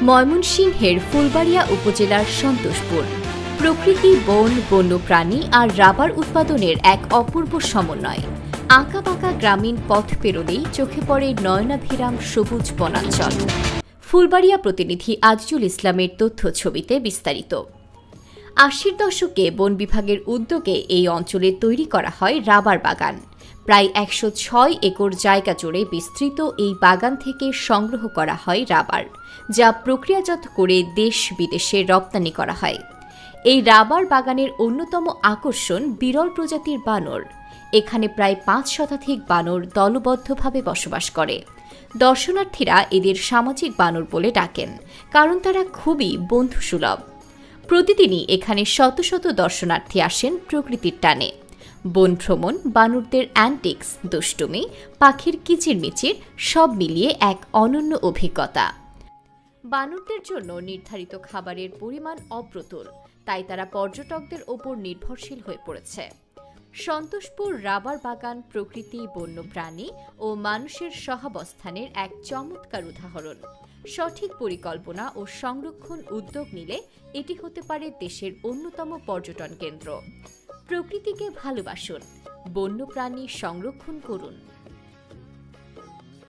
ময়মনসিংহের ফুলবাড়িয়া উপজেলার সন্তোষপুর প্রকৃতি, বন, বন্যপ্রাণী আর রাবার উৎপাদনের এক অপূর্ব সমন্বয়। আঁকাবাঁকা গ্রামীণ পথ পেরোলেই চোখে পড়ে নয়নাভিরাম সবুজ বনাঞ্চল। ফুলবাড়িয়া প্রতিনিধি আজিজুল ইসলামের তথ্য ছবিতে বিস্তারিত। ৮০-র দশকে বন বিভাগের উদ্যোগে এই অঞ্চলে তৈরি করা হয় রাবার বাগান। প্রায় ১০৬ একর জায়গা জুড়ে বিস্তৃত এই বাগান থেকে সংগ্রহ করা হয় রাবার, যা প্রক্রিয়াজাত করে দেশ বিদেশে রপ্তানি করা হয়। এই রাবার বাগানের অন্যতম আকর্ষণ বিরল প্রজাতির বানর। এখানে প্রায় ৫ শতাধিক বানর দলবদ্ধভাবে বসবাস করে। দর্শনার্থীরা এদের সামাজিক বানর বলে ডাকেন, কারণ তারা খুবই বন্ধুসুলভ। প্রতিদিনই এখানে শত শত দর্শনার্থী আসেন প্রকৃতির টানে। বন ভ্রমণ, বানরদের অ্যান্টিক্স, দুষ্টুমি, পাখির কিচিরমিচির সব মিলিয়ে এক অনন্য অভিজ্ঞতা। বানরদের জন্য নির্ধারিত খাবারের পরিমাণ অপ্রতুল, তাই তারা পর্যটকদের ওপর নির্ভরশীল হয়ে পড়েছে। সন্তোষপুর রাবার বাগান প্রকৃতি, বন্যপ্রাণী ও মানুষের সহাবস্থানের এক চমৎকার উদাহরণ। সঠিক পরিকল্পনা ও সংরক্ষণ উদ্যোগ নিলে এটি হতে পারে দেশের অন্যতম পর্যটন কেন্দ্র। প্রকৃতিকে ভালোবাসুন, বন্যপ্রাণী সংরক্ষণ করুন।